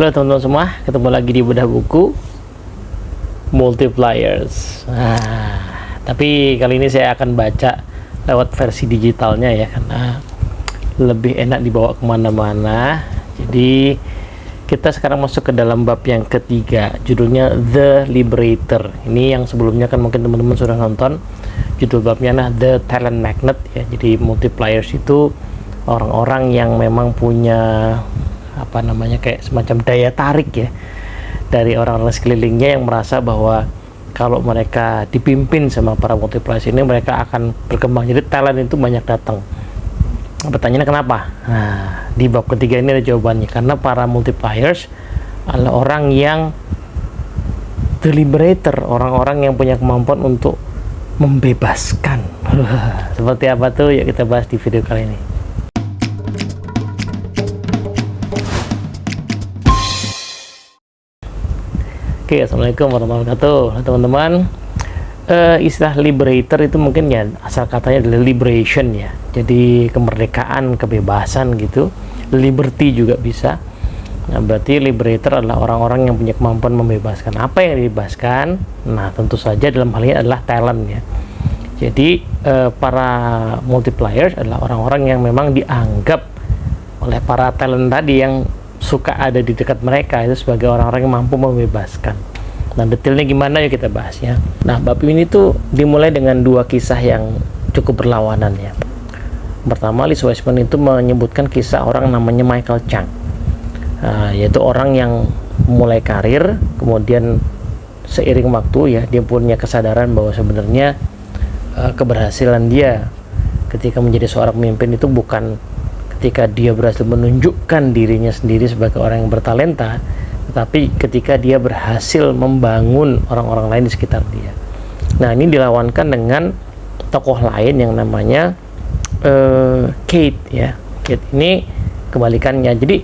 Halo teman-teman semua, ketemu lagi di Bedah Buku Multipliers. Tapi kali ini saya akan baca lewat versi digitalnya ya, karena lebih enak dibawa kemana-mana. Jadi kita sekarang masuk ke dalam bab yang ketiga, judulnya The Liberator. Ini yang sebelumnya kan mungkin teman-teman sudah nonton. Judul babnya nah The Talent Magnet ya. Jadi multipliers itu orang-orang yang memang punya kayak semacam daya tarik ya dari orang-orang sekelilingnya, yang merasa bahwa kalau mereka dipimpin sama para multipliers ini, mereka akan berkembang. Jadi talent itu banyak datang. Pertanyaannya kenapa? Nah, di bab ketiga ini ada jawabannya. Karena para multipliers adalah orang yang the liberator, orang-orang yang punya kemampuan untuk membebaskan. Seperti apa tuh? Yuk kita bahas di video kali ini. Oke, assalamualaikum warahmatullahi wabarakatuh, teman-teman. Istilah liberator itu mungkin ya asal katanya adalah liberation ya, jadi kemerdekaan, kebebasan gitu. Liberty juga bisa. Nah, berarti liberator adalah orang-orang yang punya kemampuan membebaskan. Apa yang dibebaskan? Nah, tentu saja dalam hal ini adalah talent ya. Jadi para multipliers adalah orang-orang yang memang dianggap oleh para talent tadi yang suka ada di dekat mereka itu sebagai orang-orang yang mampu membebaskan. Nah, detailnya gimana yuk kita bahas ya. Nah, bab ini tuh dimulai dengan dua kisah yang cukup berlawanan ya. Pertama, Liz Wiseman itu menyebutkan kisah orang namanya Michael Chang, yaitu orang yang mulai karir, kemudian seiring waktu ya dia punya kesadaran bahwa sebenarnya keberhasilan dia ketika menjadi seorang pemimpin itu bukan ketika dia berhasil menunjukkan dirinya sendiri sebagai orang yang bertalenta, tetapi ketika dia berhasil membangun orang-orang lain di sekitar dia. Nah, ini dilawankan dengan tokoh lain yang namanya Kate ya. Kate ini kebalikannya. Jadi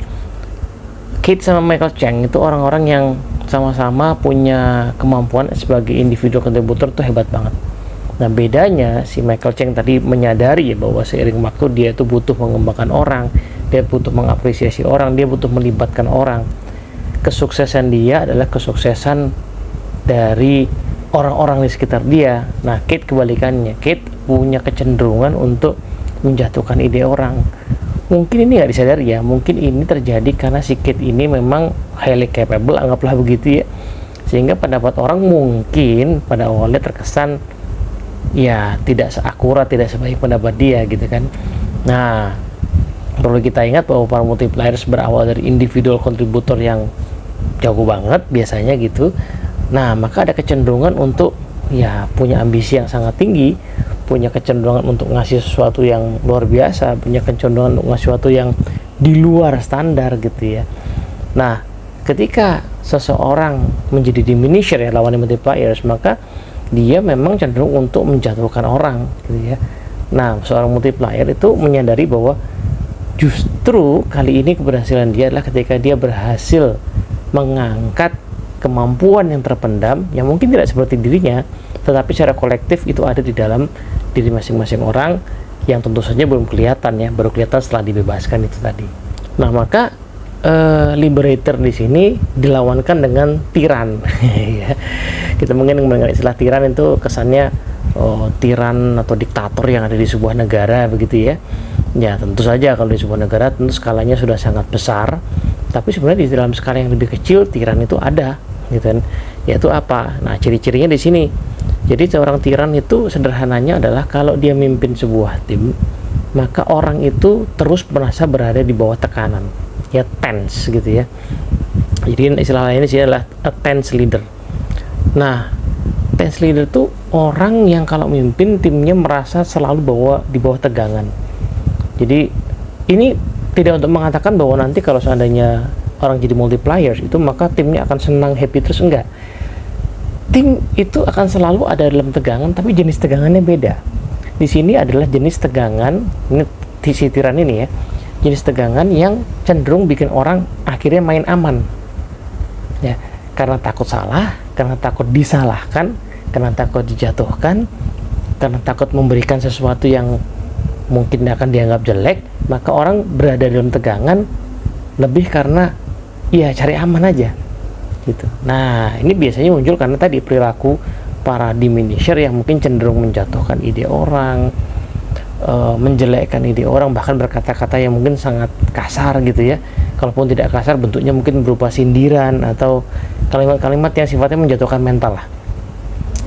Kate sama Michael Chang itu orang-orang yang sama-sama punya kemampuan sebagai individual kontributor tuh hebat banget. Nah, bedanya si Michael Chang tadi menyadari ya bahwa seiring waktu dia itu butuh mengembangkan orang, dia butuh mengapresiasi orang, dia butuh melibatkan orang. Kesuksesan dia adalah kesuksesan dari orang-orang di sekitar dia. Nah, Kate kebalikannya. Kate punya kecenderungan untuk menjatuhkan ide orang. Mungkin ini nggak disadari ya, mungkin ini terjadi karena si Kate ini memang highly capable, anggaplah begitu ya, sehingga pendapat orang mungkin pada awalnya terkesan ya tidak seakurat, tidak sebaik pendapat dia gitu kan. Nah, perlu kita ingat bahwa para multipliers berawal dari individual kontributor yang jago banget biasanya gitu. Nah, maka ada kecenderungan untuk ya punya ambisi yang sangat tinggi, punya kecenderungan untuk ngasih sesuatu yang luar biasa, punya kecenderungan untuk ngasih sesuatu yang di luar standar gitu ya. Nah, ketika seseorang menjadi diminisher ya, lawan multipliers, maka dia memang cenderung untuk menjatuhkan orang gitu ya. Nah, seorang multiplier itu menyadari bahwa justru kali ini keberhasilan dia adalah ketika dia berhasil mengangkat kemampuan yang terpendam yang mungkin tidak seperti dirinya, tetapi secara kolektif itu ada di dalam diri masing-masing orang yang tentu saja belum kelihatan ya, baru kelihatan setelah dibebaskan itu tadi. Nah, maka liberator di sini dilawankan dengan tiran. Ya. Kita mungkin mengenal istilah tiran itu kesannya tiran atau diktator yang ada di sebuah negara begitu ya. Ya, tentu saja kalau di sebuah negara tentu skalanya sudah sangat besar, tapi sebenarnya di dalam skala yang lebih kecil tiran itu ada gitu kan. Yaitu apa? Nah, ciri-cirinya di sini. Jadi seorang tiran itu sederhananya adalah kalau dia mimpin sebuah tim, maka orang itu terus merasa berada di bawah tekanan. Ya, tense gitu ya. Jadi istilah lainnya sih adalah a tense leader. Nah, tense leader itu orang yang kalau mimpin timnya merasa selalu di bawah tegangan. Jadi ini tidak untuk mengatakan bahwa nanti kalau seandainya orang jadi multipliers itu maka timnya akan senang, happy terus, enggak. Tim itu akan selalu ada dalam tegangan, tapi jenis tegangannya beda. Di sini adalah jenis tegangan, ini si tiran ini ya, jenis tegangan yang cenderung bikin orang akhirnya main aman ya, karena takut salah, karena takut disalahkan, karena takut dijatuhkan, karena takut memberikan sesuatu yang mungkin akan dianggap jelek, maka orang berada dalam tegangan lebih karena ya cari aman aja gitu. Nah, ini biasanya muncul karena tadi perilaku para diminisher yang mungkin cenderung menjatuhkan ide orang, menjelekkan ide orang, bahkan berkata-kata yang mungkin sangat kasar gitu ya. Kalaupun tidak kasar, bentuknya mungkin berupa sindiran atau kalimat-kalimat yang sifatnya menjatuhkan mental lah.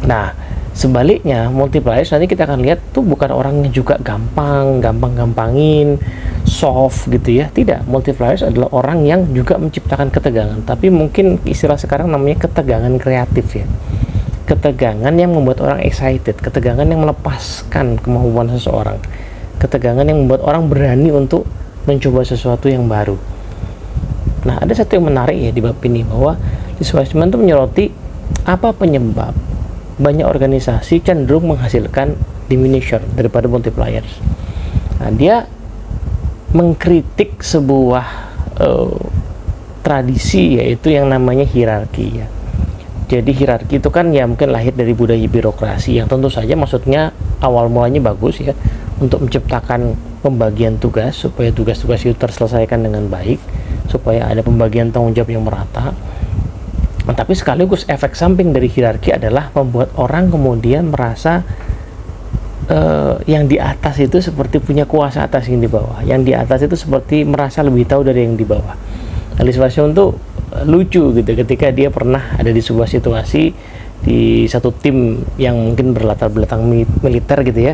Nah, sebaliknya multipliers nanti kita akan lihat tuh bukan orang yang juga gampangin, soft gitu ya. Tidak, multipliers adalah orang yang juga menciptakan ketegangan, tapi mungkin istilah sekarang namanya ketegangan kreatif ya. Ketegangan yang membuat orang excited, ketegangan yang melepaskan kemampuan seseorang, ketegangan yang membuat orang berani untuk mencoba sesuatu yang baru. Nah, ada satu yang menarik ya di bab ini, bahwa Wiseman itu menyoroti apa penyebab banyak organisasi cenderung menghasilkan diminisher daripada multipliers. Nah, dia mengkritik sebuah tradisi, yaitu yang namanya hierarki ya. Jadi hierarki itu kan ya mungkin lahir dari budaya birokrasi yang tentu saja maksudnya awal mulanya bagus ya, untuk menciptakan pembagian tugas supaya tugas-tugas itu terselesaikan dengan baik, supaya ada pembagian tanggung jawab yang merata. Tapi sekaligus efek samping dari hierarki adalah membuat orang kemudian merasa yang di atas itu seperti punya kuasa atas yang di bawah, yang di atas itu seperti merasa lebih tahu dari yang di bawah. Wiseman tuh lucu gitu ketika dia pernah ada di sebuah situasi di satu tim yang mungkin berlatar belakang militer gitu ya.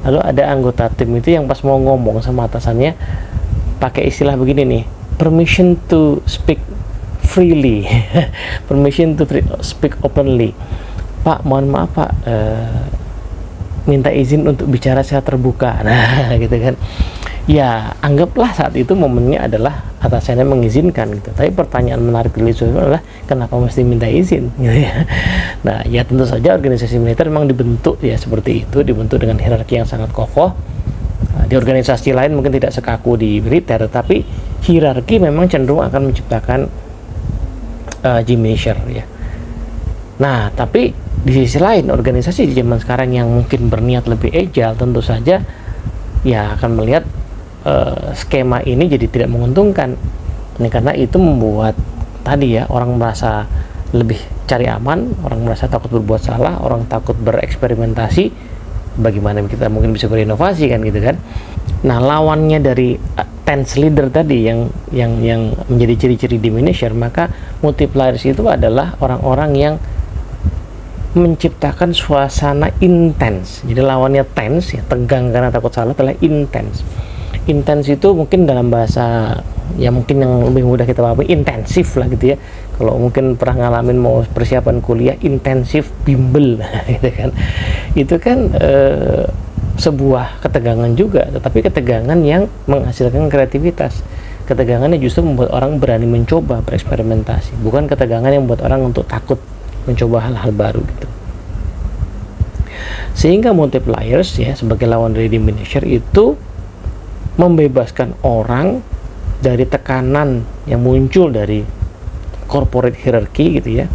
Lalu ada anggota tim itu yang pas mau ngomong sama atasannya pakai istilah begini nih, permission to speak freely, permission to speak openly. Pak, mohon maaf Pak, minta izin untuk bicara secara terbuka. Nah, gitu kan. Ya, anggaplah saat itu momennya adalah atasannya mengizinkan gitu. Tapi pertanyaan menarik dari itu adalah kenapa mesti minta izin gitu ya. Nah, ya tentu saja organisasi militer memang dibentuk ya seperti itu, dibentuk dengan hierarki yang sangat kokoh. Di organisasi lain mungkin tidak sekaku di militer, tapi hierarki memang cenderung akan menciptakan diminisher ya. Nah, tapi di sisi lain organisasi di zaman sekarang yang mungkin berniat lebih agile tentu saja ya akan melihat skema ini jadi tidak menguntungkan. Ini karena itu membuat tadi ya orang merasa lebih cari aman, orang merasa takut berbuat salah, orang takut bereksperimentasi. Bagaimana kita mungkin bisa berinovasi kan gitu kan. Nah, lawannya dari tense leader tadi yang menjadi ciri-ciri diminisher, maka multipliers itu adalah orang-orang yang menciptakan suasana intens. Jadi lawannya tense ya, tegang karena takut salah, adalah intens. Intens itu mungkin dalam bahasa ya mungkin yang lebih mudah kita pahami intensif lah gitu ya. Kalau mungkin pernah ngalamin mau persiapan kuliah, intensif bimbel gitu kan. Itu kan sebuah ketegangan juga, tetapi ketegangan yang menghasilkan kreativitas. Ketegangannya justru membuat orang berani mencoba, bereksperimentasi, bukan ketegangan yang membuat orang untuk takut mencoba hal-hal baru gitu. Sehingga multipliers ya sebagai lawan dari diminisher itu membebaskan orang dari tekanan yang muncul dari corporate hierarchy gitu ya.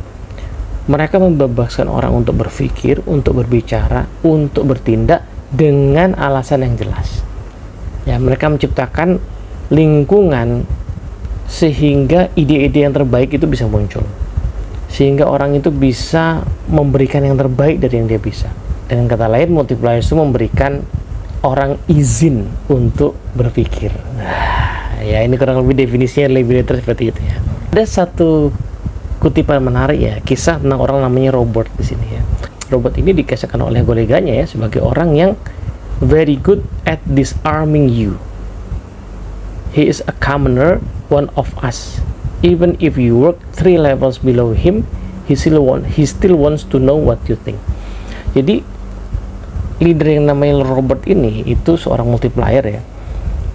Mereka membebaskan orang untuk berpikir, untuk berbicara, untuk bertindak dengan alasan yang jelas. Ya, mereka menciptakan lingkungan sehingga ide-ide yang terbaik itu bisa muncul. Sehingga orang itu bisa memberikan yang terbaik dari yang dia bisa. Dengan kata lain, multipliers itu memberikan orang izin untuk berpikir. Nah, ya ini kurang lebih definisinya liberator seperti itu ya. Ada satu kutipan menarik ya, kisah tentang orang namanya Robert di sini ya. Robert ini dikisahkan oleh koleganya ya sebagai orang yang very good at disarming you. He is a commoner, one of us. Even if you work 3 levels below him, he still wants to know what you think. Jadi leader yang namanya Robert ini itu seorang multiplier ya.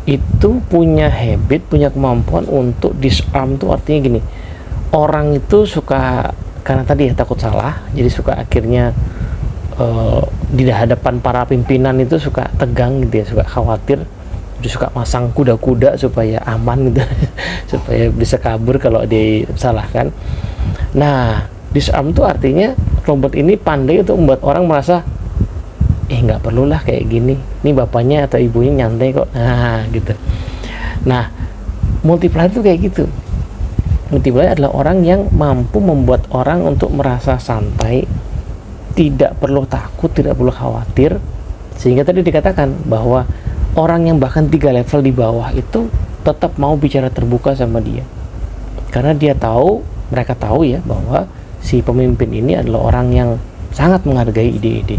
Itu punya habit, punya kemampuan untuk disarm. Itu artinya gini, orang itu suka karena tadi ya takut salah, jadi suka akhirnya di hadapan para pimpinan itu suka tegang gitu ya, suka khawatir, jadi suka masang kuda-kuda supaya aman gitu supaya bisa kabur kalau disalahkan. Nah, disarm itu artinya Robert ini pandai untuk membuat orang merasa nggak perlulah kayak gini, ini bapaknya atau ibunya nyantai kok, nah gitu. Nah, multiplier itu kayak gitu. Multiplier adalah orang yang mampu membuat orang untuk merasa santai, tidak perlu takut, tidak perlu khawatir. Sehingga tadi dikatakan bahwa orang yang bahkan 3 level di bawah itu tetap mau bicara terbuka sama dia. Karena mereka tahu ya bahwa si pemimpin ini adalah orang yang sangat menghargai ide-ide.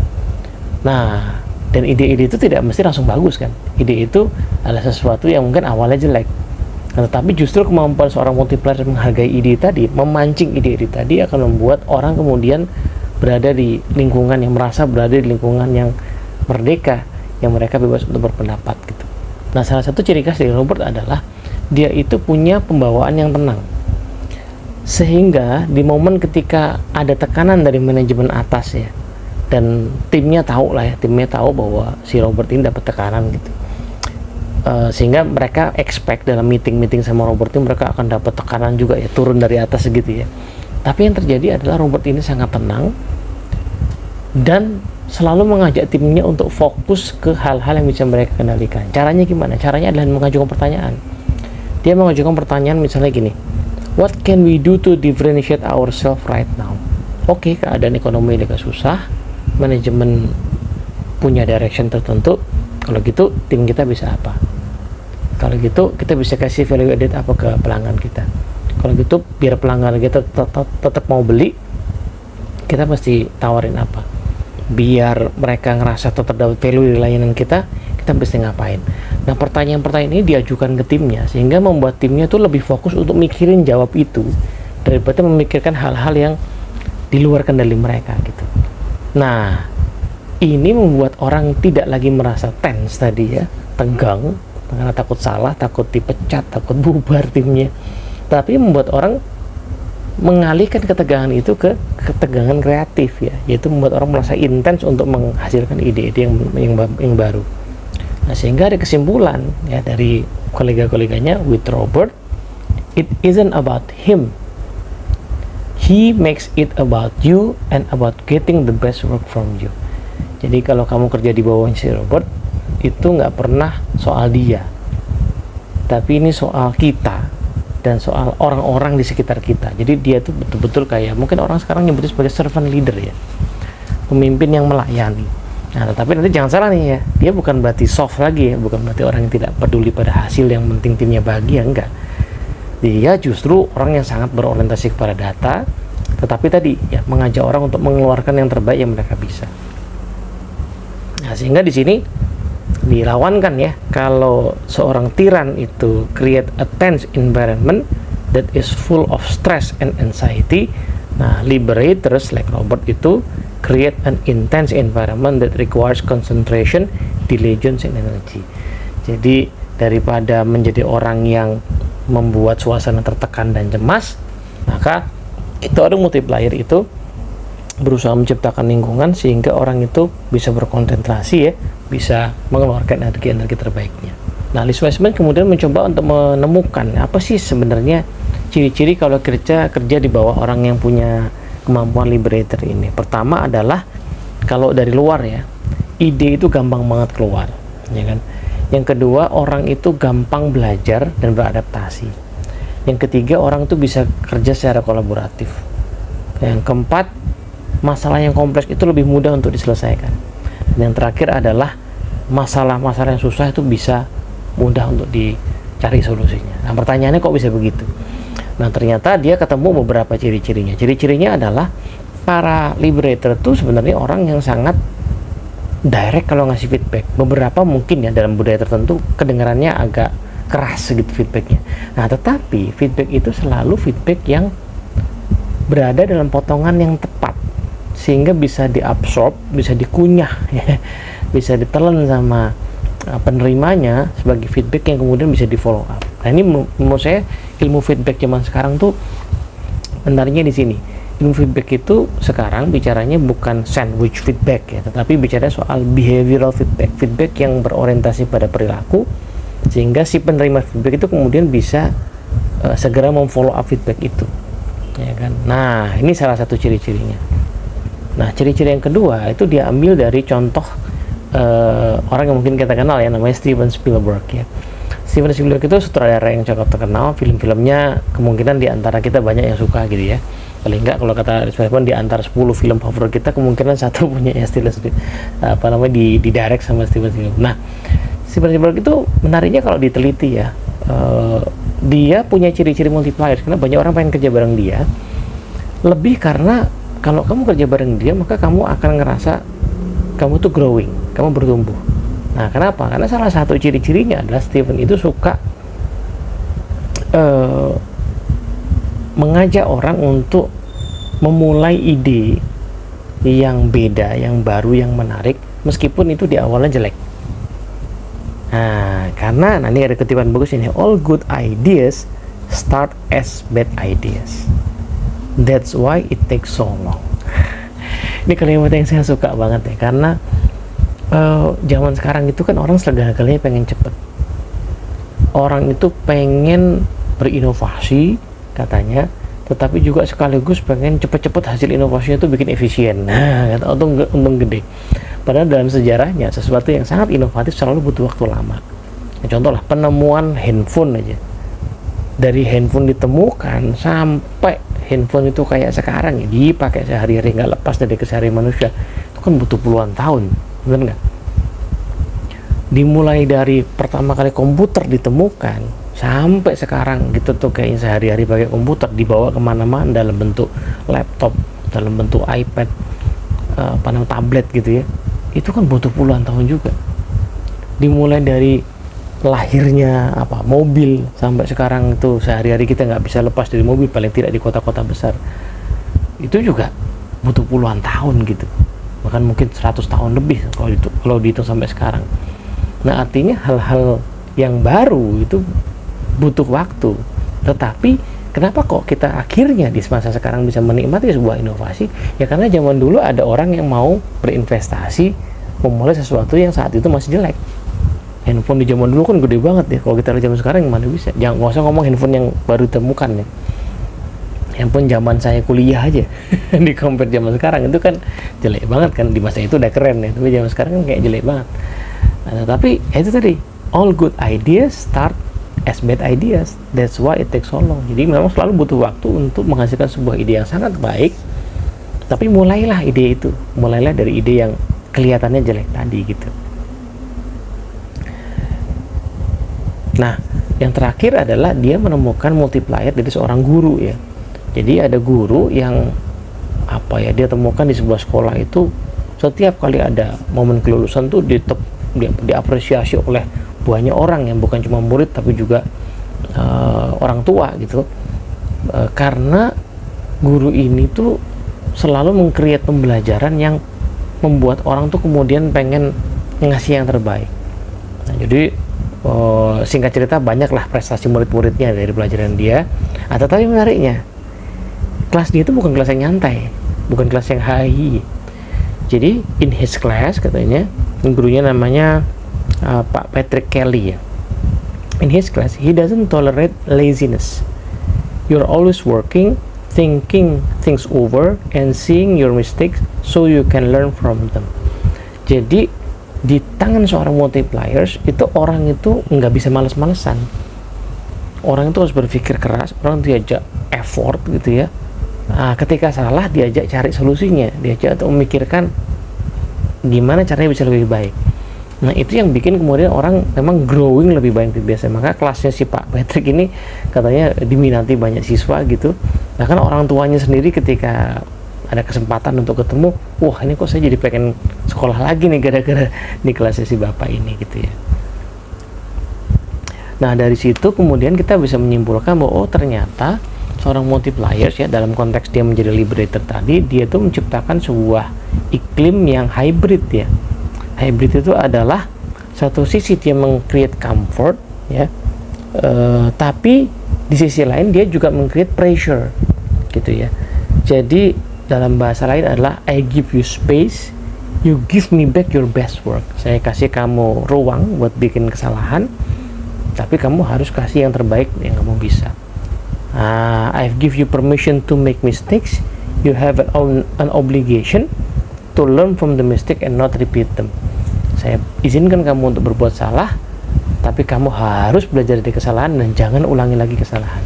Nah, dan ide-ide itu tidak mesti langsung bagus kan. Ide itu adalah sesuatu yang mungkin awalnya jelek. Tetapi justru kemampuan seorang multiplier menghargai ide tadi, memancing ide-ide tadi akan membuat orang kemudian berada di lingkungan yang merasa berada di lingkungan yang merdeka, yang mereka bebas untuk berpendapat gitu. Nah, salah satu ciri khas dari Robert adalah dia itu punya pembawaan yang tenang. Sehingga di momen ketika ada tekanan dari manajemen atas ya, dan timnya tahu bahwa si Robert ini dapat tekanan gitu. Sehingga mereka expect dalam meeting sama Robert ini mereka akan dapat tekanan juga ya, turun dari atas gitu ya. Tapi yang terjadi adalah Robert ini sangat tenang dan selalu mengajak timnya untuk fokus ke hal-hal yang bisa mereka kendalikan. Caranya gimana? Caranya adalah mengajukan pertanyaan. Dia mengajukan pertanyaan misalnya gini, what can we do to differentiate ourselves right now? Oke, keadaan ekonomi agak susah, manajemen punya direction tertentu. Kalau gitu tim kita bisa apa? Kalau gitu kita bisa kasih value added apa ke pelanggan kita? Kalau gitu biar pelanggan kita tetap mau beli, kita mesti tawarin apa? Biar mereka ngerasa tetap dapat value di layanan kita mesti ngapain? Nah, pertanyaan-pertanyaan ini diajukan ke timnya sehingga membuat timnya tuh lebih fokus untuk mikirin jawab itu daripada memikirkan hal-hal yang di luar kendali mereka gitu. Nah, ini membuat orang tidak lagi merasa tense tadi ya, tegang karena takut salah, takut dipecat, takut bubar timnya. Tapi membuat orang mengalihkan ketegangan itu ke ketegangan kreatif ya, yaitu membuat orang merasa intens untuk menghasilkan ide-ide yang baru. Nah, sehingga ada kesimpulan ya dari kolega-koleganya, with Robert, it isn't about him. He makes it about you and about getting the best work from you. Jadi kalau kamu kerja di bawah si Robert, itu nggak pernah soal dia, tapi ini soal kita dan soal orang-orang di sekitar kita. Jadi dia tuh betul-betul kayak mungkin orang sekarang nyebutnya sebagai servant leader ya, pemimpin yang melayani. Nah, tetapi nanti jangan salah nih ya, dia bukan berarti soft lagi ya, bukan berarti orang yang tidak peduli pada hasil, yang penting timnya bahagia, enggak. Dia justru orang yang sangat berorientasi kepada data, tetapi tadi ya mengajak orang untuk mengeluarkan yang terbaik yang mereka bisa. Nah, sehingga di sini dilawankan ya, kalau seorang tiran itu create a tense environment that is full of stress and anxiety. Nah, liberators like Robert itu create an intense environment that requires concentration, diligence, and energy. Jadi daripada menjadi orang yang membuat suasana tertekan dan cemas, maka itu ada multiplier itu berusaha menciptakan lingkungan sehingga orang itu bisa berkonsentrasi ya, bisa mengeluarkan energi terbaiknya. Nah, Lee Wiseman kemudian mencoba untuk menemukan apa sih sebenarnya ciri-ciri kalau kerja di bawah orang yang punya kemampuan liberator ini. Pertama adalah kalau dari luar ya, ide itu gampang banget keluar, ya kan. Yang kedua, orang itu gampang belajar dan beradaptasi. Yang ketiga, orang itu bisa kerja secara kolaboratif. Yang keempat, masalah yang kompleks itu lebih mudah untuk diselesaikan. Dan yang terakhir adalah masalah-masalah yang susah itu bisa mudah untuk dicari solusinya. Nah, pertanyaannya kok bisa begitu? Nah, ternyata dia ketemu beberapa ciri-cirinya. Ciri-cirinya adalah para liberator itu sebenarnya orang yang sangat direct kalau ngasih feedback. Beberapa mungkin ya dalam budaya tertentu kedengarannya agak keras gitu feedbacknya. Nah, tetapi feedback itu selalu feedback yang berada dalam potongan yang tepat sehingga bisa diabsorb, bisa dikunyah ya, bisa ditelan sama penerimanya sebagai feedback yang kemudian bisa di follow up. Nah, ini menurut saya ilmu feedback zaman sekarang tuh benarnya di sini. Ilmu feedback itu sekarang bicaranya bukan sandwich feedback ya, tetapi bicara soal behavioral feedback, feedback yang berorientasi pada perilaku sehingga si penerima feedback itu kemudian bisa segera memfollow up feedback itu, ya kan. Nah, ini salah satu ciri-cirinya. Nah, ciri-ciri yang kedua itu dia ambil dari contoh orang yang mungkin kita kenal ya, namanya Steven Spielberg ya. Steven Spielberg itu sutradara yang cukup terkenal, film-filmnya kemungkinan di antara kita banyak yang suka gitu ya. Paling enggak kalau kata Spielberg di antara 10 film favorit kita kemungkinan satu punya ya Steven di direct sama Steven Spielberg. Nah, Steven Spielberg itu menariknya kalau diteliti ya, dia punya ciri-ciri multiplier karena banyak orang pengen kerja bareng dia. Lebih karena kalau kamu kerja bareng dia maka kamu akan ngerasa kamu tuh growing, kamu bertumbuh. Nah, kenapa? Karena salah satu ciri-cirinya adalah Steven itu suka mengajak orang untuk memulai ide yang beda, yang baru, yang menarik, meskipun itu di awalnya jelek. Nah, karena nanti ada kutipan bagus ini, all good ideas start as bad ideas. That's why it takes so long. Ini kalimat yang saya suka banget ya, karena zaman sekarang itu kan orang segala-galanya pengen cepet. Orang itu pengen berinovasi katanya, tetapi juga sekaligus pengen cepet-cepet hasil inovasinya itu bikin efisien. Nah, untung gede. Padahal dalam sejarahnya sesuatu yang sangat inovatif selalu butuh waktu lama. Nah, contoh lah penemuan handphone aja. Dari handphone ditemukan sampai handphone itu kayak sekarang ya, dipakai sehari-hari nggak lepas dari keseharian manusia, itu kan butuh puluhan tahun. Bener nggak? Dimulai dari pertama kali komputer ditemukan sampai sekarang gitu tuh kayak sehari-hari pakai komputer, dibawa kemana-mana dalam bentuk laptop, dalam bentuk iPad, tablet gitu ya, itu kan butuh puluhan tahun juga. Dimulai dari lahirnya mobil sampai sekarang itu sehari-hari kita nggak bisa lepas dari mobil, paling tidak di kota-kota besar, itu juga butuh puluhan tahun gitu, bahkan mungkin 100 tahun lebih kalau dihitung sampai sekarang. Nah, artinya hal-hal yang baru itu butuh waktu. Tetapi kenapa kok kita akhirnya di masa sekarang bisa menikmati sebuah inovasi? Ya karena zaman dulu ada orang yang mau berinvestasi memulai sesuatu yang saat itu masih jelek. Handphone di zaman dulu kan gede banget ya. Kalau kita lihat zaman sekarang gimana bisa? Jangan, nggak usah ngomong handphone yang baru ditemukan ya. Handphone zaman saya kuliah aja di compare zaman sekarang itu kan jelek banget kan. Di masa itu udah keren ya, tapi zaman sekarang kan kayak jelek banget. Nah, tapi itu tadi, all good ideas start as bad ideas. That's why it takes so long. Jadi memang selalu butuh waktu untuk menghasilkan sebuah ide yang sangat baik. Tapi mulailah ide itu, mulailah dari ide yang kelihatannya jelek tadi gitu. Nah, yang terakhir adalah dia menemukan multiplier dari seorang guru ya. Jadi ada guru yang dia temukan di sebuah sekolah itu, setiap kali ada momen kelulusan tuh diapresiasi oleh banyak orang yang bukan cuma murid tapi juga orang tua gitu, karena guru ini tuh selalu meng-create pembelajaran yang membuat orang tuh kemudian pengen ngasih yang terbaik. Nah, jadi singkat cerita banyaklah prestasi murid-muridnya dari pelajaran dia. Tetapi menariknya, kelas dia itu bukan kelas yang nyantai, bukan kelas yang high. Jadi in his class katanya, gurunya namanya Pak Patrick Kelly ya. In his class, he doesn't tolerate laziness. You're always working, thinking things over, and seeing your mistakes so you can learn from them. Jadi di tangan seorang multipliers itu orang itu nggak bisa males-malesan. Orang itu harus berpikir keras, orang itu diajak effort gitu ya. Nah, ketika salah diajak cari solusinya, diajak untuk memikirkan gimana caranya bisa lebih baik. Nah, itu yang bikin kemudian orang memang growing lebih baik dari biasa. Maka kelasnya si Pak Patrick ini katanya diminati banyak siswa gitu. Nah, kan orang tuanya sendiri ketika ada kesempatan untuk ketemu, wah ini kok saya jadi pengen sekolah lagi nih gara-gara di kelasnya si bapak ini gitu ya. Nah, dari situ kemudian kita bisa menyimpulkan bahwa ternyata seorang multipliers ya, dalam konteks dia menjadi liberator tadi, dia tuh menciptakan sebuah iklim yang hybrid ya. Hybrid itu adalah satu sisi dia meng-create comfort ya, tapi di sisi lain dia juga meng-create pressure gitu ya. Jadi dalam bahasa lain adalah I give you space, you give me back your best work. Saya kasih kamu ruang buat bikin kesalahan, tapi kamu harus kasih yang terbaik yang kamu bisa. I give you permission to make mistakes. You have an obligation to learn from the mistake and not repeat them. Saya izinkan kamu untuk berbuat salah, tapi kamu harus belajar dari kesalahan dan jangan ulangi lagi kesalahan.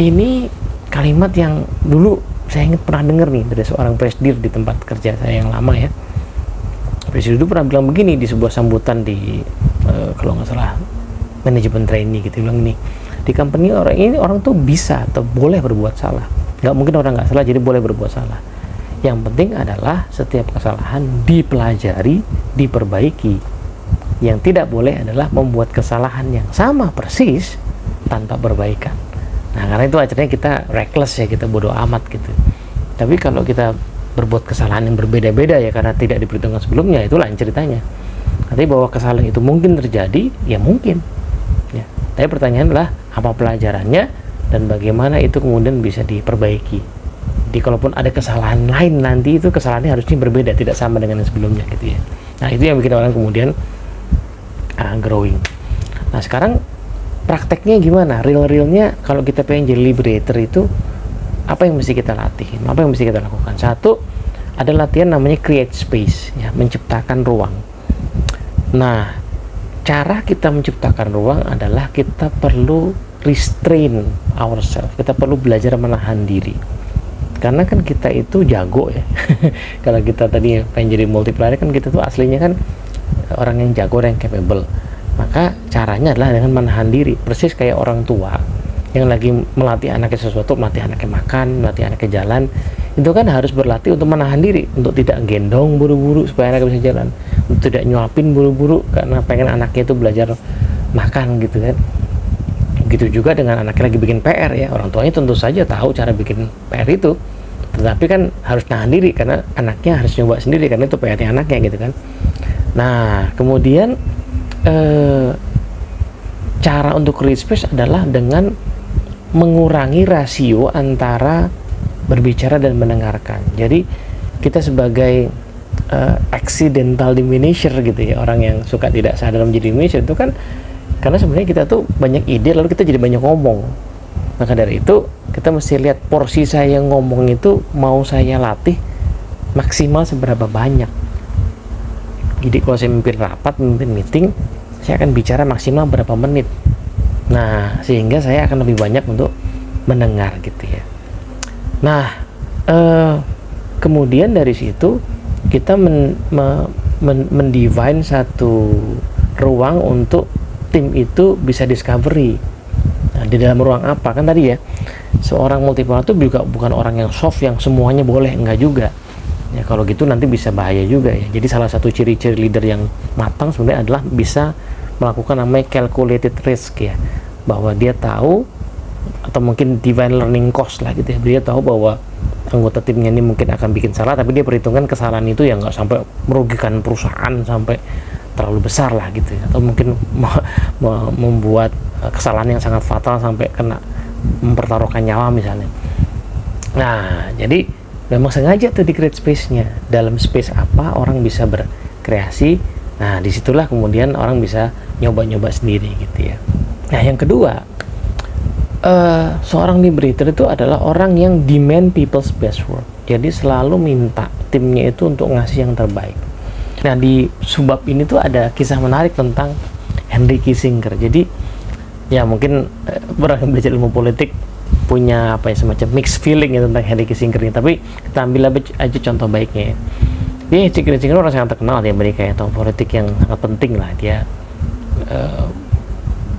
Ini kalimat yang dulu saya ingat pernah dengar nih dari seorang presidir di tempat kerja saya yang lama ya. Presidir itu pernah bilang begini di sebuah sambutan di kalau nggak salah manajemen trainee gitu, bilang ini, di company orang tuh bisa atau boleh berbuat salah. Nggak mungkin orang nggak salah jadi boleh berbuat salah. Yang penting adalah setiap kesalahan dipelajari, diperbaiki. Yang tidak boleh adalah membuat kesalahan yang sama persis tanpa perbaikan. Nah, karena itu akhirnya kita reckless ya, kita bodoh amat gitu. Tapi kalau kita berbuat kesalahan yang berbeda-beda ya karena tidak diperhitungkan sebelumnya, itu lain ceritanya. Tapi bahwa kesalahan itu mungkin terjadi, ya mungkin. Ya. Tapi pertanyaannya adalah apa pelajarannya dan bagaimana itu kemudian bisa diperbaiki. Jadi kalaupun ada kesalahan lain nanti, itu kesalahannya harusnya berbeda, tidak sama dengan yang sebelumnya gitu ya. Nah, itu yang bikin orang kemudian growing. Nah, sekarang prakteknya gimana? Real-realnya kalau kita pengen jadi liberator itu apa yang mesti kita latih? Apa yang mesti kita lakukan? Satu, ada latihan namanya create space, ya, menciptakan ruang. Nah, cara kita menciptakan ruang adalah kita perlu restrain ourselves. Kita perlu belajar menahan diri. Karena kan kita itu jago ya. Kalau kita tadi pengen jadi multiplier kan kita tuh aslinya kan orang yang jago, orang yang capable. Maka caranya adalah dengan menahan diri. Persis kayak orang tua yang lagi melatih anaknya sesuatu, melatih anaknya makan, melatih anaknya jalan, itu kan harus berlatih untuk menahan diri, untuk tidak gendong buru-buru supaya anaknya bisa jalan, untuk tidak nyuapin buru-buru karena pengen anaknya itu belajar makan gitu kan. Begitu juga dengan anaknya lagi bikin PR ya, orang tuanya tentu saja tahu cara bikin PR itu, tetapi kan harus nahan diri karena anaknya harus nyoba sendiri karena itu PR-nya anaknya gitu kan. Nah, kemudian cara untuk create space adalah dengan mengurangi rasio antara berbicara dan mendengarkan. Jadi kita sebagai accidental diminisher gitu ya, orang yang suka tidak sadar menjadi diminisher itu kan karena sebenarnya kita tuh banyak ide lalu kita jadi banyak ngomong. Maka dari itu kita mesti lihat porsi saya ngomong itu mau saya latih maksimal seberapa banyak. Jadi kalau saya memimpin rapat, memimpin meeting, saya akan bicara maksimal berapa menit. Nah, sehingga saya akan lebih banyak untuk mendengar gitu ya. Nah, kemudian dari situ kita mendivine satu ruang untuk tim itu bisa discovery. Nah, di dalam ruang apa? Kan tadi ya, seorang multiplier itu juga bukan orang yang soft, yang semuanya boleh, enggak juga. Ya, kalau gitu nanti bisa bahaya juga ya. Jadi salah satu ciri-ciri leader yang matang sebenarnya adalah bisa melakukan namanya calculated risk ya, bahwa dia tahu atau mungkin divine learning cost lah gitu ya, dia tahu bahwa anggota timnya ini mungkin akan bikin salah tapi dia perhitungkan kesalahan itu yang nggak sampai merugikan perusahaan sampai terlalu besar lah gitu ya, atau mungkin membuat kesalahan yang sangat fatal sampai kena mempertaruhkan nyawa misalnya. Nah, jadi memang sengaja tuh di create space-nya, dalam space apa orang bisa berkreasi. Nah, disitulah kemudian orang bisa nyoba-nyoba sendiri gitu ya. Nah, yang kedua, seorang liberator itu adalah orang yang demand people's best work. Jadi selalu minta timnya itu untuk ngasih yang terbaik. Nah, di subbab ini tuh ada kisah menarik tentang Henry Kissinger. Jadi ya mungkin orang yang belajar ilmu politik punya apa ya, semacam mixed feeling ya tentang Henry Kissinger ini. Tapi kita ambil aja contoh baiknya ya. Dia Kissinger orang sangat terkenal di Amerika ya, atau politik yang sangat penting lah. Dia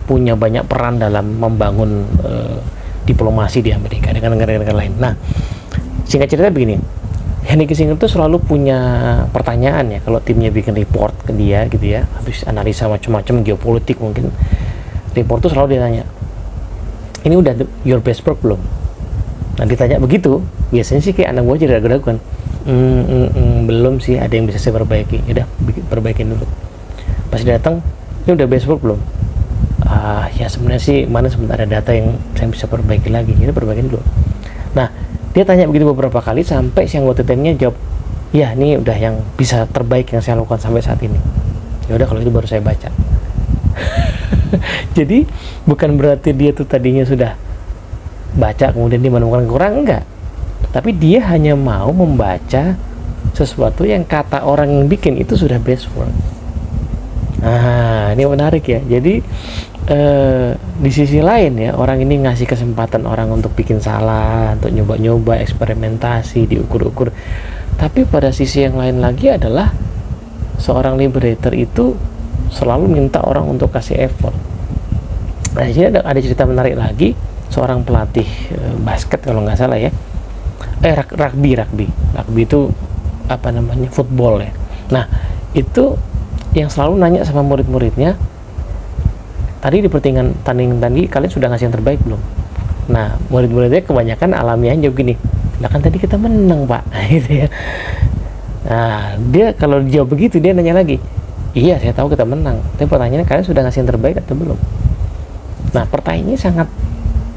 punya banyak peran dalam membangun diplomasi di Amerika dengan negara-negara lain. Nah, singkat cerita begini, Henry Kissinger itu selalu punya pertanyaan ya kalau timnya bikin report ke dia gitu ya, habis analisa macam-macam geopolitik mungkin, report itu selalu ditanya, ini udah your best work belum? Nah, ditanya begitu biasanya sih kayak anak buah jadi ragu-ragu kan, belum sih, ada yang bisa saya perbaiki. Yaudah, perbaikin dulu. Pas datang, ini udah best work belum? Ya sebenarnya sih mana sebentar ada data yang saya bisa perbaiki lagi, jadi perbaikin dulu. Nah, dia tanya begitu beberapa kali sampai si anggota timnya jawab, ya ini udah yang bisa terbaik yang saya lakukan sampai saat ini. Ya udah kalau itu baru saya baca. Jadi bukan berarti dia tuh tadinya sudah baca kemudian dia menemukan kekurangan, enggak. Tapi dia hanya mau membaca sesuatu yang kata orang yang bikin itu sudah best work. Nah, ini menarik ya. Jadi di sisi lain ya, orang ini ngasih kesempatan orang untuk bikin salah, untuk nyoba-nyoba, eksperimentasi, diukur-ukur. Tapi pada sisi yang lain lagi adalah seorang liberator itu selalu minta orang untuk kasih effort. Nah, di sini ada cerita menarik lagi, seorang pelatih basket kalau nggak salah ya. Rugby itu apa namanya, football ya. Nah, itu yang selalu nanya sama murid-muridnya, tadi di pertandingan tadi kalian sudah ngasih yang terbaik belum? Nah, murid-muridnya kebanyakan alamiahnya jawab gini, nah kan tadi kita menang pak. Gitu ya. Nah, dia kalau jawab begitu, dia nanya lagi, iya saya tahu kita menang, tapi pertanyaannya kalian sudah ngasih yang terbaik atau belum? Nah, pertanyaan ini sangat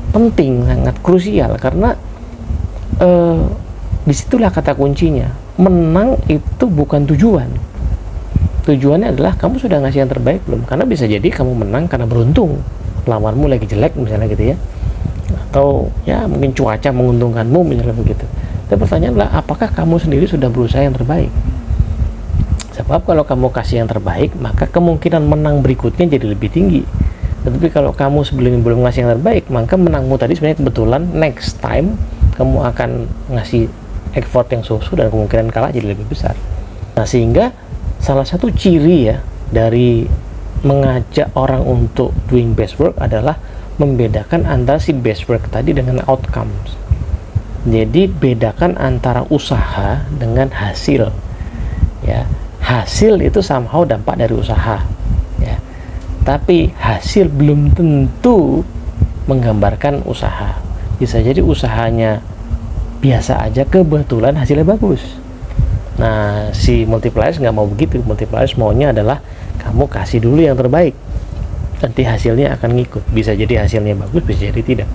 penting, sangat krusial, karena disitulah kata kuncinya. Menang itu bukan tujuan. Tujuannya adalah kamu sudah ngasih yang terbaik belum? Karena bisa jadi kamu menang karena beruntung, lawanmu lagi jelek misalnya gitu ya, atau ya mungkin cuaca menguntungkanmu misalnya begitu. Tapi pertanyaan adalah, apakah kamu sendiri sudah berusaha yang terbaik? Sebab kalau kamu kasih yang terbaik, maka kemungkinan menang berikutnya jadi lebih tinggi. Tetapi kalau kamu sebelumnya belum ngasih yang terbaik, maka menangmu tadi sebenarnya kebetulan next time kamu akan ngasih effort yang so-so, dan kemungkinan kalah jadi lebih besar. Nah, sehingga salah satu ciri ya dari mengajak orang untuk doing best work adalah membedakan antara si best work tadi dengan outcomes. Jadi bedakan antara usaha dengan hasil. Ya, hasil itu somehow dampak dari usaha. Ya, tapi hasil belum tentu menggambarkan usaha. Bisa jadi usahanya biasa aja, kebetulan hasilnya bagus. Nah, si multipliers nggak mau begitu. Multipliers maunya adalah kamu kasih dulu yang terbaik, nanti hasilnya akan ngikut. Bisa jadi hasilnya bagus, bisa jadi tidak.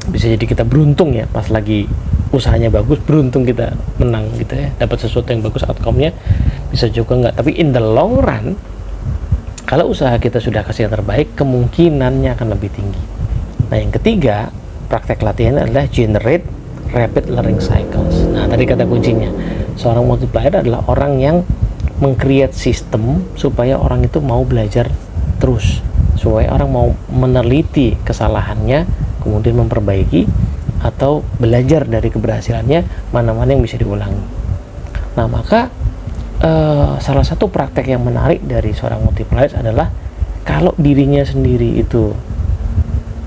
Bisa jadi kita beruntung ya, pas lagi usahanya bagus, beruntung kita menang gitu ya, dapat sesuatu yang bagus outcome-nya. Bisa juga nggak. Tapi in the long run, kalau usaha kita sudah kasih yang terbaik, kemungkinannya akan lebih tinggi. Nah, yang ketiga, praktek latihan adalah generate rapid learning cycles. Nah, tadi kata kuncinya, seorang multiplier adalah orang yang meng-create sistem supaya orang itu mau belajar terus, supaya orang mau meneliti kesalahannya, kemudian memperbaiki atau belajar dari keberhasilannya, mana-mana yang bisa diulangi. Nah, maka salah satu praktek yang menarik dari seorang multiplier adalah kalau dirinya sendiri itu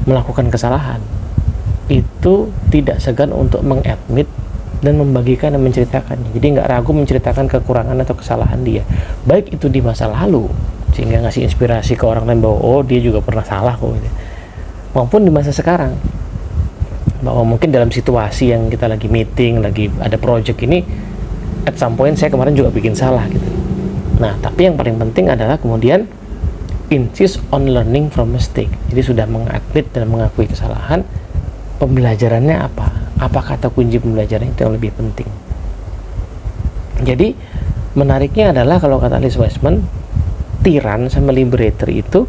melakukan kesalahan, itu tidak segan untuk mengadmit dan membagikan dan menceritakannya. Jadi nggak ragu menceritakan kekurangan atau kesalahan dia, baik itu di masa lalu sehingga ngasih inspirasi ke orang lain bahwa oh dia juga pernah salah kok gitu, maupun di masa sekarang, bahwa mungkin dalam situasi yang kita lagi meeting, lagi ada project ini, at some point saya kemarin juga bikin salah gitu. Nah, tapi yang paling penting adalah kemudian insist on learning from mistake. Jadi sudah mengadmit dan mengakui kesalahan, pembelajarannya apa kata kunci pembelajaran itu yang lebih penting. Jadi menariknya adalah kalau kata Alice Wiseman, tiran sama liberator itu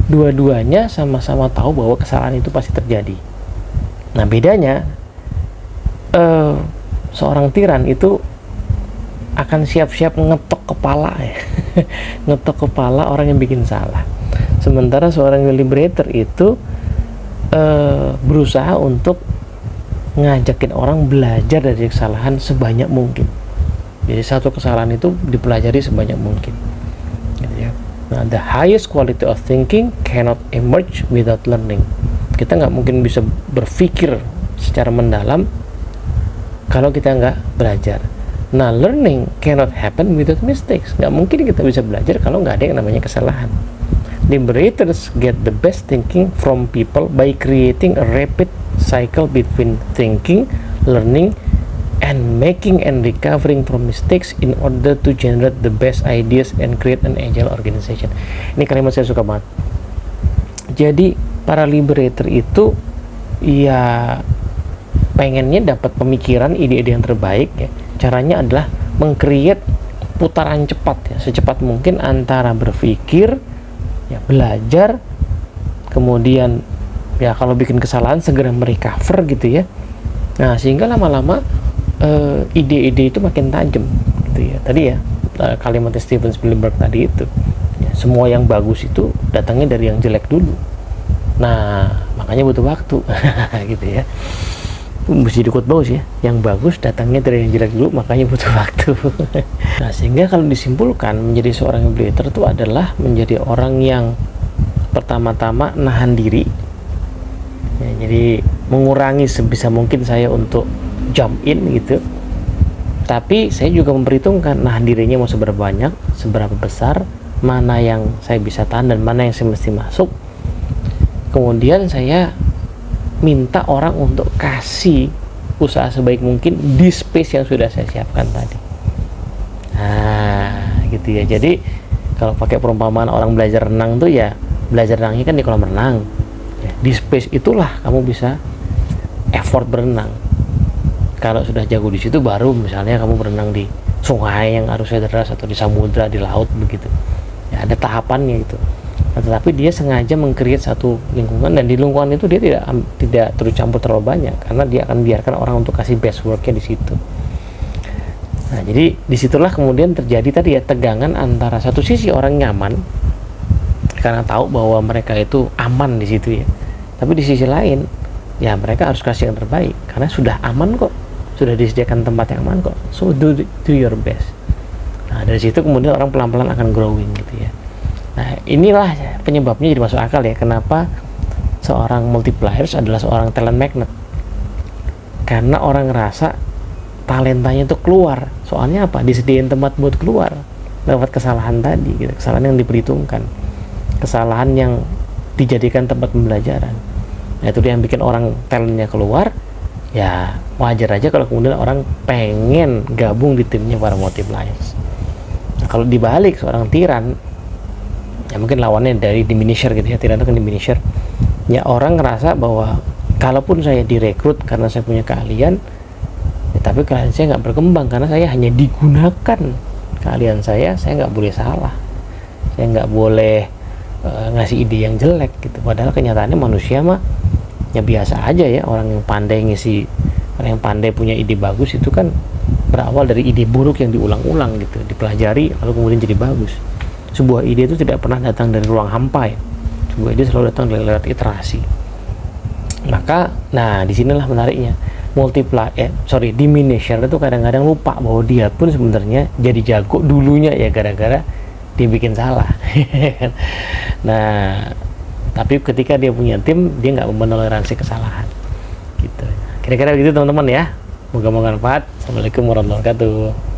dua-duanya sama-sama tahu bahwa kesalahan itu pasti terjadi. Nah, bedanya seorang tiran itu akan siap-siap ngetok kepala ya. Ngetok kepala orang yang bikin salah. Sementara seorang liberator itu berusaha untuk ngajakin orang belajar dari kesalahan sebanyak mungkin. Jadi satu kesalahan itu dipelajari sebanyak mungkin gitu ya. Nah, the highest quality of thinking cannot emerge without learning. Kita nggak mungkin bisa berpikir secara mendalam kalau kita nggak belajar. Nah, learning cannot happen without mistakes. Nggak mungkin kita bisa belajar kalau nggak ada yang namanya kesalahan. Liberators get the best thinking from people by creating a rapid cycle between thinking, learning, and making and recovering from mistakes in order to generate the best ideas and create an agile organization. Ini kalimat saya suka banget. Jadi para liberator itu ya pengennya dapat pemikiran, ide-ide yang terbaik ya. Caranya adalah meng-create putaran cepat ya, secepat mungkin antara berpikir, ya belajar, kemudian ya kalau bikin kesalahan segera merecover gitu ya. Nah, sehingga lama-lama ide-ide itu makin tajam gitu ya. Tadi ya kalimat Steven Spielberg tadi itu, Ya, semua yang bagus itu datangnya dari yang jelek dulu. Nah, makanya butuh waktu. Gitu ya. Mesti dikut bagus ya. Yang bagus datangnya dari yang jelek dulu, makanya butuh waktu. Nah, sehingga kalau disimpulkan, menjadi seorang leader itu adalah menjadi orang yang pertama-tama nahan diri. Ya, jadi mengurangi sebisa mungkin saya untuk jump in gitu. Tapi saya juga memperhitungkan nahan dirinya mau seberapa banyak, seberapa besar, mana yang saya bisa tahan dan mana yang saya mesti masuk. Kemudian saya minta orang untuk kasih usaha sebaik mungkin di space yang sudah saya siapkan tadi. Nah, gitu ya. Jadi kalau pakai perumpamaan orang belajar renang tuh ya, belajar renangnya kan di kolam renang. Ya, di space itulah kamu bisa effort berenang. Kalau sudah jago di situ, baru misalnya kamu berenang di sungai yang arusnya deras atau di samudra, di laut begitu. Ya, ada tahapannya itu. Nah, tetapi dia sengaja meng-create satu lingkungan, dan di lingkungan itu dia tidak terus campur terlalu banyak, karena dia akan biarkan orang untuk kasih best worknya di situ. Nah, jadi disitulah kemudian terjadi tadi ya, tegangan antara satu sisi orang nyaman karena tahu bahwa mereka itu aman di situ ya, tapi di sisi lain ya mereka harus kasih yang terbaik karena sudah aman kok, sudah disediakan tempat yang aman kok, so do your best. Nah, dari situ kemudian orang pelan-pelan akan growing gitu ya. Nah, inilah penyebabnya jadi masuk akal ya, kenapa seorang multipliers adalah seorang talent magnet. Karena orang ngerasa talentanya itu keluar. Soalnya apa? Disediain tempat buat keluar lewat kesalahan tadi gitu. Kesalahan yang diperhitungkan, kesalahan yang dijadikan tempat pembelajaran. Nah, itu dia yang bikin orang talentnya keluar. Ya wajar aja kalau kemudian orang pengen gabung di timnya para multipliers. Nah, kalau dibalik seorang tiran, ya mungkin lawannya dari diminisher gitu ya. Tiran itu kan diminisher. Ya, orang ngerasa bahwa kalaupun saya direkrut karena saya punya keahlian, ya, tapi keahlian saya nggak berkembang karena saya hanya digunakan keahlian saya nggak boleh salah, saya nggak boleh ngasih ide yang jelek gitu. Padahal kenyataannya manusia mah ya biasa aja ya. Orang yang pandai orang yang pandai punya ide bagus itu kan berawal dari ide buruk yang diulang-ulang gitu, dipelajari lalu kemudian jadi bagus. Sebuah ide itu tidak pernah datang dari ruang hampa ya. Sebuah ide selalu datang dari lewat iterasi. Maka, nah disinilah menariknya. Diminisher itu kadang-kadang lupa bahwa dia pun sebenarnya jadi jago dulunya ya gara-gara dia bikin salah. Nah, tapi ketika dia punya tim, dia nggak menoleransi kesalahan. Gitu. Kira-kira begitu teman-teman ya. Moga-moga bermanfaat. Assalamualaikum warahmatullahi wabarakatuh.